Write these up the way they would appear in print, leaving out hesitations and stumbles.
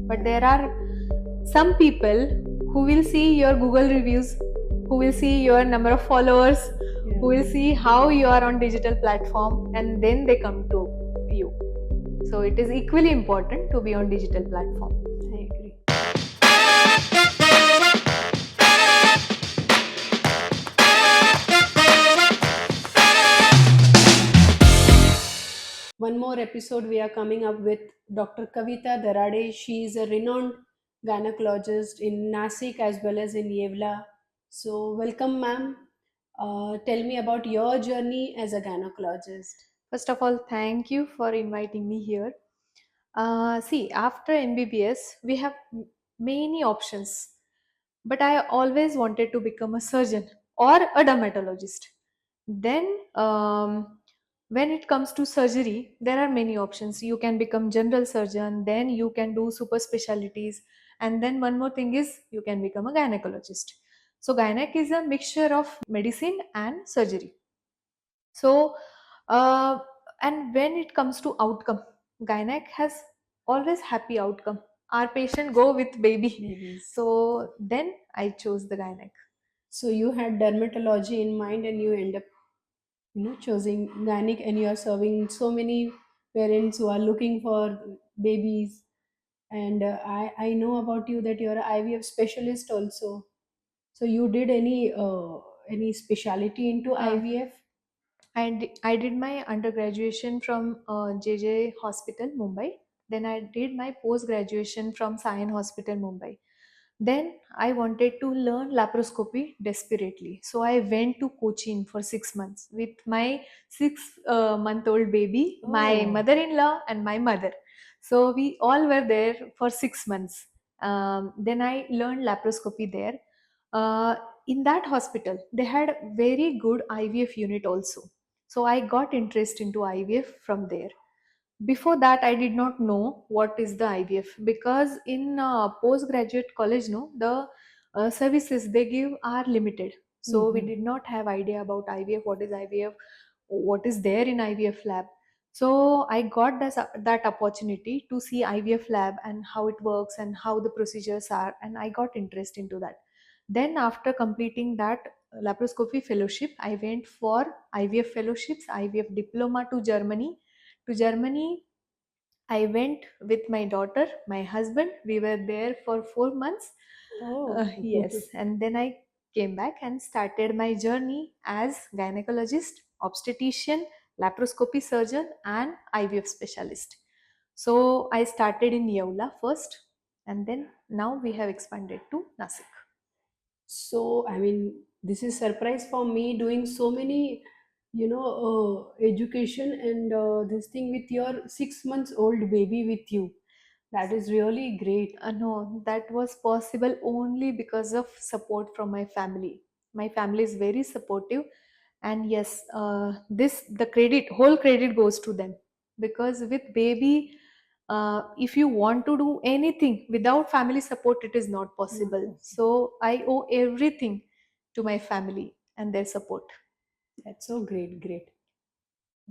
But there are some people who will see your Google reviews, who will see your number of followers, Yeah. who will see how you are on digital platform, and then they come to you. So it is equally important to be on digital platform. I agree. One more episode we are coming up with Dr. Kavita Darade. She is a renowned gynecologist in Nashik as well as in Yevla. So, welcome, ma'am. Tell me about your journey as a gynecologist. First of all, thank you for inviting me here. See, after MBBS, we have many options, but I always wanted to become a surgeon or a dermatologist. Then, when it comes to surgery, there are many options. You can become general surgeon, then you can do super specialties, and then one more thing is you can become a gynecologist. So, gynec is a mixture of medicine and surgery. So, uh, and when it comes to outcome, gynec has always happy outcome. Our patient go with baby. Babies. So then I chose the gynec. So, you had dermatology in mind and you end up choosing gynec, and you are serving so many parents who are looking for babies. And I know about you that you're an IVF specialist also. So you did any specialty into Uh, IVF? I did my undergraduation from JJ Hospital, Mumbai. Then I did my post graduation from Sion Hospital, Mumbai. Then I wanted to learn laparoscopy desperately. So I went to Cochin for 6 months with my 6 month old baby, my Oh, mother in law, and my mother. So we all were there for 6 months. Then I learned laparoscopy there. Uh, in that hospital, they had very good IVF unit also. So I got interest into IVF from there. Before that, I did not know what is the IVF, because in postgraduate college, no, the services they give are limited. So we mm-hmm. did not have idea about IVF, what is IVF, what is there in IVF lab. So I got that opportunity to see IVF lab and how it works and how the procedures are, and I got interest into that. Then after completing that laparoscopy fellowship, I went for IVF fellowships, IVF diploma to Germany. To Germany, I went with my daughter, my husband. We were there for 4 months. Oh, Yes, and then I came back and started my journey as gynecologist, obstetrician, laparoscopy surgeon, and IVF specialist. So I started in Yeola first, and then now we have expanded to Nasik. so I mean, this is surprise for me doing so many, education and this thing with your 6 months old baby with you. That is really great. No, that was possible only because of support from my family. My family is very supportive, and yes, this the credit whole credit goes to them, because with baby, if you want to do anything without family support, it is not Not possible. possible. So I owe everything to my family and their support. That's so great, great.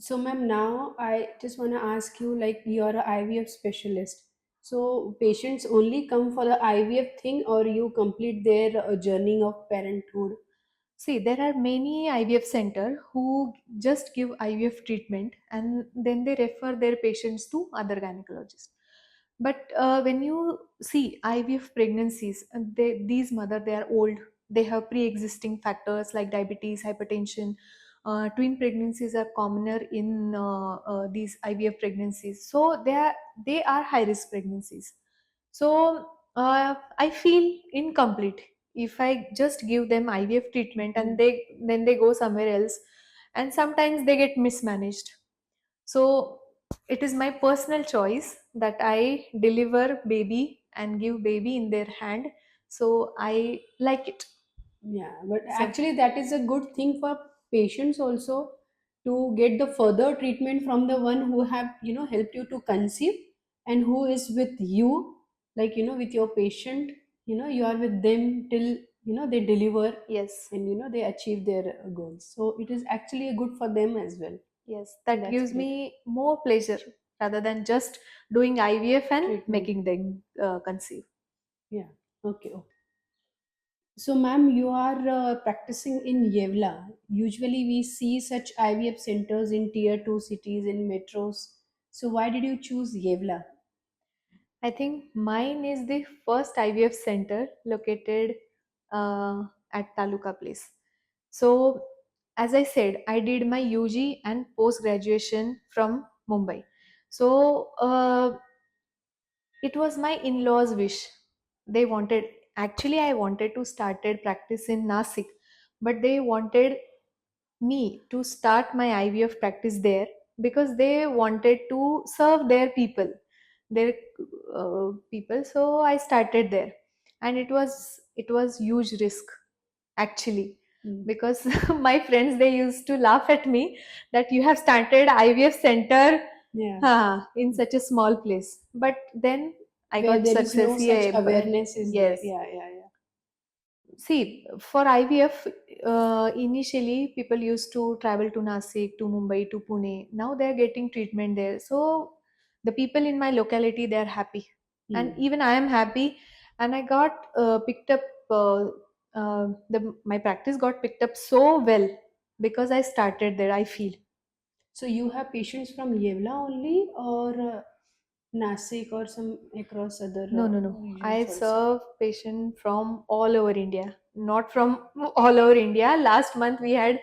So, ma'am, now I just want to ask you, like, you're an IVF specialist. So, patients only come for the IVF thing, or you complete their journey of parenthood? See, there are many IVF center who just give IVF treatment and then they refer their patients to other gynecologists. But when you see IVF pregnancies, these mother they are old, they have pre-existing factors like diabetes, hypertension. Twin pregnancies are commoner in these IVF pregnancies, so they are high risk pregnancies. So I feel incomplete if I just give them IVF treatment and Mhm. they go somewhere else, and sometimes they get mismanaged. So it is my personal choice that I deliver baby and give baby in their hand. So I like it. Yeah, but So actually, that is a good thing for patients also to get the further treatment from the one who have helped you to conceive and who is with you, like with your patient. You are with them till they deliver yes, and they achieve their goals. So it is actually good for them as well. yes, So that that's gives great. me more pleasure. rather than just doing IVF and Treatment. making them conceive. Yeah. Okay. Okay. So, ma'am, you are practicing in Yevla. Usually, we see such IVF centers in tier 2 cities, in metros. So, why did you choose Yevla? I think mine is the first IVF center located at Taluka place. So, as I said, I did my UG and post graduation from Mumbai. So, it was my in-laws' wish. They wanted, actually, I wanted to started practice in Nashik, but they wanted me to start my IVF practice there because they wanted to serve their people. So I started there, and it was huge risk actually, Mm. because my friends, they used to laugh at me that you have started IVF center Yeah. in such a small place. But then I Where got there is no success. such Yeah, but awareness is there. yes. Yeah, yeah, yeah. See, for IVF, initially people used to travel to Nashik, to Mumbai, to Pune. Now they are getting treatment there. So the people in my locality, they are happy, and Hmm. even I am happy. And I got picked up. My practice got picked up so well because I started there. I feel. So, you have patients from Yevla only, or Nasik, or some across other No, no, no. I regions also? serve patients from all over India, not from all over India. Last month we had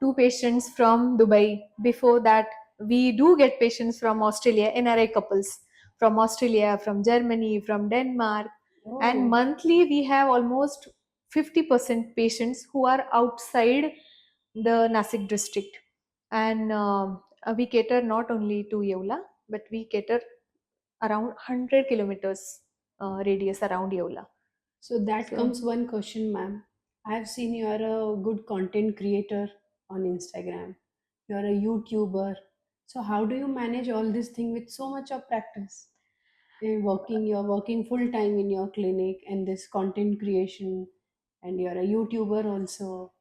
two patients from Dubai. Before that, we do get patients from Australia, NRI couples from Australia, from Germany, from Denmark. And Oh, monthly we have almost 50% patients who are outside the Nasik district. And we cater not only to Yeola, but we cater around 100 kilometers radius around Yeola. so that So, comes one question, ma'am. I have seen you are a good content creator on Instagram. You are a YouTuber. So how do you manage all this thing with so much of practice? You're working full time in your clinic and this content creation, and you're a YouTuber also.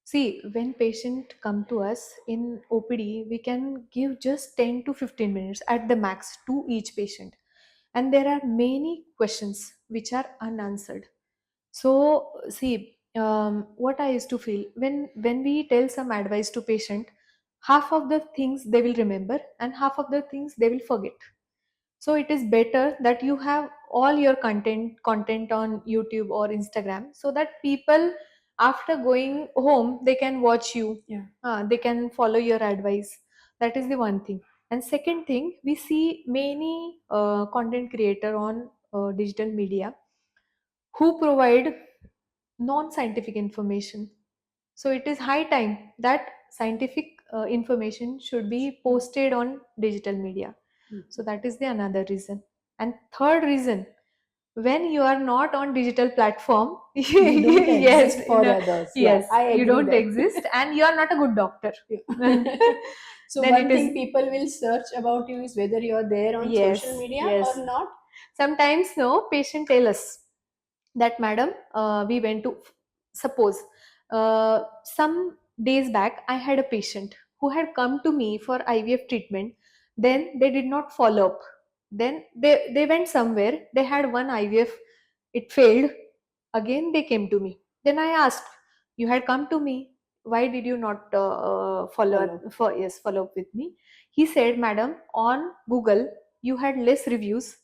see, when patient come to us in OPD, we can give just 10 to 15 minutes at the max to each patient. And there are many questions which are unanswered. So, see, what I used to feel when we tell some advice to patient, half of the things they will remember and half of the things they will forget. So it is better that you have all your content on YouTube or Instagram, so that people after going home they can watch you. Yeah. They can follow your advice. That is the one thing. And second thing, we see many content creator on digital media who provide non-scientific information. So it is high time that scientific information should be posted on digital media. So Mhm. that is the another reason. And third reason, when you are not on digital platform, You don't yes, exist for others. Yeah, yes, I you agree don't that. exist and you are not a good doctor. Yeah. So Then it one is, thing people will search about you is whether you're there on social yes, media yes. or not. Sometimes no patient tell us that madam, we went to, suppose some days back I had a patient who had come to me for IVF treatment. Then they did not follow up. Then they went somewhere, they had one IVF, it failed. Again they came to me. Then I asked, you had come to me, why did you not Follow. follow up with me? He said, madam, on Google you had less reviews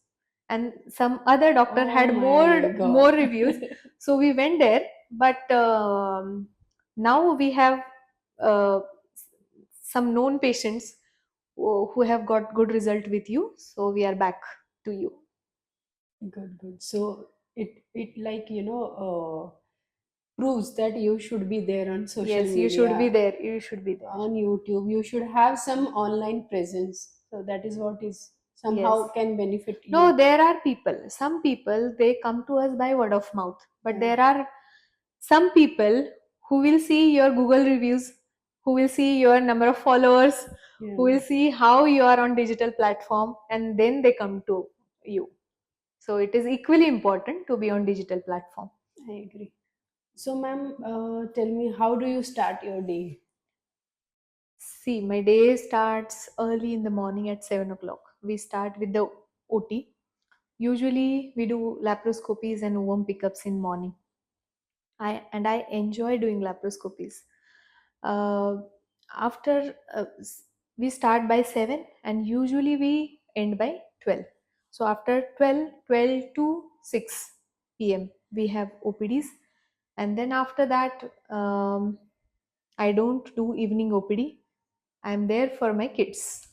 and some other doctor Oh had my more God. reviews. So we went there, but now we have uh, some known patients who have got good result with you, so we are back to you. Good, good. So it like proves that you should be there on social Yes, you should be media, there, you should be there. on YouTube. You should have some online presence. So that is what is Yes. somehow can benefit No, you. there are people. Some people they come to us by word of mouth, but Yeah, there are some people who will see your Google reviews, who will see your number of followers, who yeah, will see how you are on digital platform, and then they come to you. So it is equally important to be on digital platform. I agree. So, ma'am, tell me, how do you start your day? See, my day starts early in the morning at 7 o'clock. we start with the OT. Usually, we do laparoscopies and womb pickups in morning. I enjoy doing laparoscopies. Uh, after we start by 7 and usually we end by 12. So after 12 to 6 p.m. we have OPDs, and then after that I don't do evening OPD. I'm there for my kids.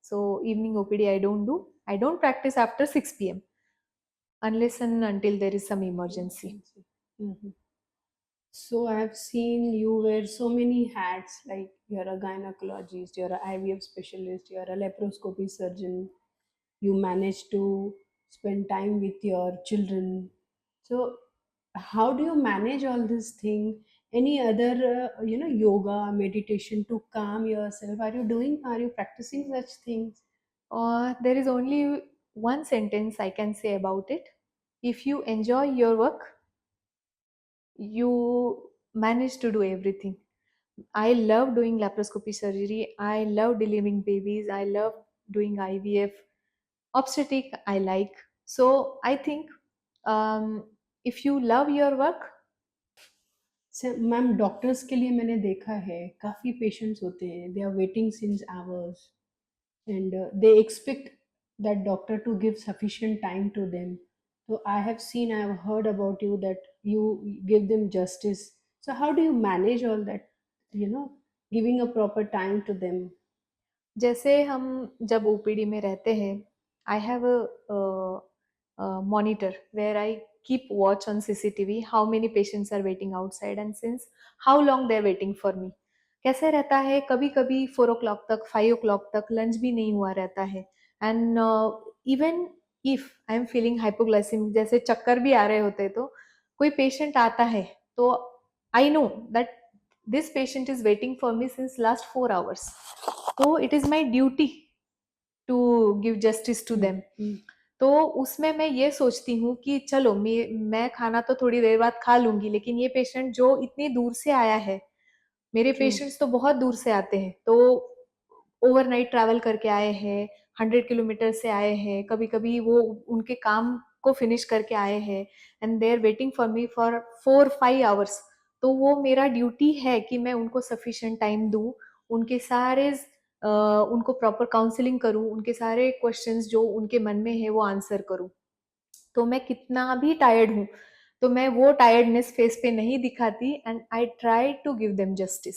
So evening OPD I don't do. I don't practice after 6 p.m. unless and until there is some emergency. Mhm. So I have seen you wear so many hats, like you're a gynecologist, you're a IVF specialist, you're a laparoscopy surgeon, you manage to spend time with your children. So how do you manage all this thing? Any other, yoga, meditation to calm yourself? Are you practicing such things? There is only one sentence I can say about it. If you enjoy your work, you manage to do everything. I love doing laparoscopy surgery. I love delivering babies. I love doing IVF. Obstetric, I like. So I think um, if you love your work, ma'am doctors के लिए मैंने देखा है काफ़ी patients होते हैं, they are waiting since hours and they expect that doctor to give sufficient time to them. So I have seen, I have heard about you that you give them justice. So how do you manage all that, you know giving a proper time to them? जैसे हम जब OPD में रहते हैं, I have monitor where I keep watch on CCTV how many patients are waiting outside and since how long they're waiting for me. कैसे रहता है, कभी कभी 4 o'clock तक, 5 o'clock तक लंच भी नहीं हुआ रहता है. And even if I am feeling hypoglycaemic, जैसे चक्कर भी आ रहे होते, तो कोई पेशेंट आता है तो I know that this patient is waiting for me since last 4 hours. तो it is my duty to give justice to them. तो उसमें मैं ये सोचती हूँ कि चलो मैं खाना तो थोड़ी देर बाद खा लूंगी, लेकिन ये पेशेंट जो इतनी दूर से आया है, मेरे True. पेशेंट्स तो बहुत दूर से आते हैं, तो ओवरनाइट ट्रैवल करके आए हैं, 100 किलोमीटर से आए हैं, कभी कभी वो उनके काम को फिनिश करके आए हैं and they are waiting for me for 4-5 hours. तो वो मेरा ड्यूटी है कि मैं उनको सफिशिएंट टाइम दूं, उनके सारे उनको प्रॉपर काउंसलिंग करूं, उनके सारे क्वेश्चंस जो उनके मन में है वो आंसर करूं. तो मैं कितना भी टायर्ड हूँ, तो मैं वो टायर्डनेस फेस पे नहीं दिखाती and I try to give them justice.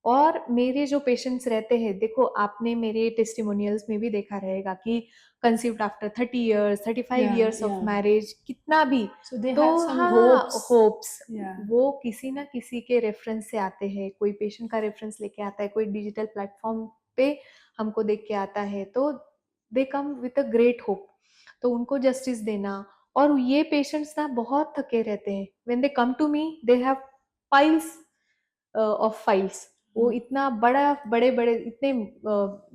और मेरे जो पेशेंट्स रहते हैं, देखो आपने मेरे टेस्टिमोनियल्स में भी देखा रहेगा कि conceived after 30 years, 35 Yeah, years of yeah. Marriage, कितना भी. So they तो have some हाँ, hopes. Hopes Yeah. वो किसी ना किसी के रेफरेंस से आते हैं. कोई पेशेंट का रेफरेंस लेके आता है, कोई डिजिटल प्लेटफॉर्म पे हमको देख के आता है, तो they come with a great hope. तो उनको जस्टिस देना. और ये पेशेंट्स ना बहुत थके रहते हैं. When they come to me they have piles of files. वो इतना बड़े बड़े इतने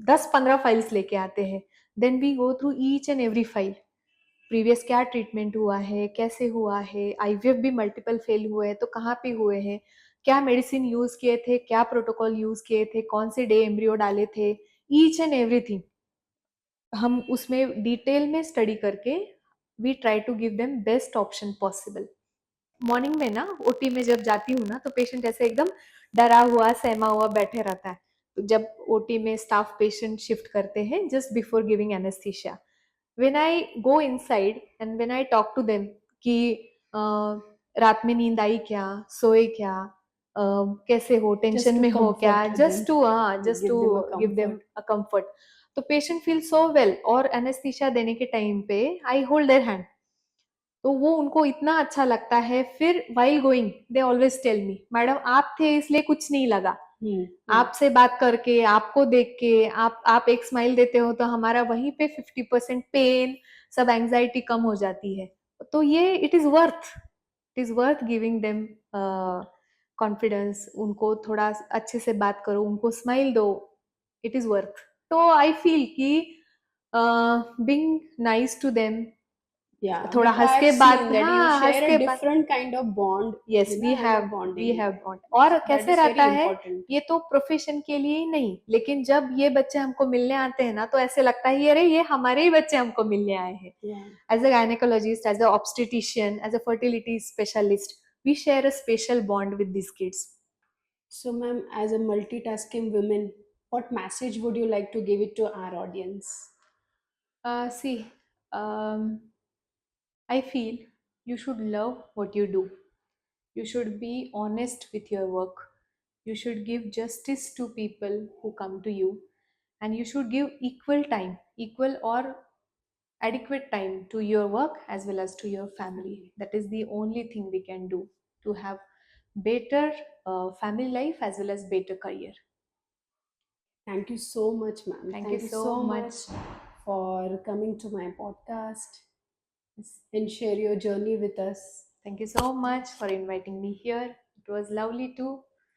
10-15 फाइल्स लेके आते हैं. Then we go through each and every file. Previous क्या ट्रीटमेंट हुआ है, कैसे हुआ है, आईवीएफ भी मल्टीपल फेल हुए हैं तो कहाँ पे हुए हैं, क्या मेडिसिन यूज किए थे, क्या प्रोटोकॉल यूज किए थे, कौन से डे एम्ब्रियो डाले थे, ईच एंड एवरीथिंग हम उसमें डिटेल में स्टडी करके we try to give them best option possible. Morning में ना ओटी में जब जाती हूँ ना, तो पेशेंट ऐसे एकदम डरा हुआ सहमा हुआ बैठे रहता है. तो जब ओटी में स्टाफ पेशेंट शिफ्ट करते हैं just before giving anaesthesia, when I go inside and when I talk to them कि रात में नींद आई क्या, सोए क्या, कैसे हो, Just टेंशन to में हो क्या, comfort them, just give to them a give them comfort. A comfort. तो पेशेंट फील सो वेल. और एनेस्थीसिया देने के टाइम पे आई होल्ड देयर हैंड, तो वो उनको इतना अच्छा लगता है. फिर while going they always tell me, madam आप थे इसलिए कुछ नहीं लगा, आपसे बात करके, आपको देख के, आप एक स्माइल देते हो तो हमारा वहीं पे 50% पेन, सब एंजाइटी कम हो जाती है. तो ये it is worth giving them confidence. उनको थोड़ा अच्छे से बात करो, उनको स्माइल दो, इट इज वर्थ. तो आई फील कि being nice to them, Yeah, थोड़ा which हंस I've के बात, seen that you हाँ हंस share के a बात। different kind of bond, yes as a we bonding. Have bond. और That कैसे is रहता very है, important. ये तो प्रोफेशन के लिए ही नहीं, लेकिन जब ये बच्चे हमको मिलने आते हैं ना, तो ऐसे लगता है अरे ये हमारे ही बच्चे हमको मिलने आए हैं। Yeah. As a gynaecologist, as a obstetrician, as a fertility specialist, we share a special bond with this kids. So, ma'am, as a multitasking woman, what message would you like to give it to our audience? See I feel you should love what you do. You should be honest with your work. You should give justice to people who come to you. And you should give equal time, equal or adequate time to your work as well as to your family. That is the only thing we can do to have better family life as well as better career. Thank you so much, ma'am. Thank you Thank you so so much. much for coming to my podcast Yes. and share your journey with us. Thank you so much for inviting me here. It was lovely to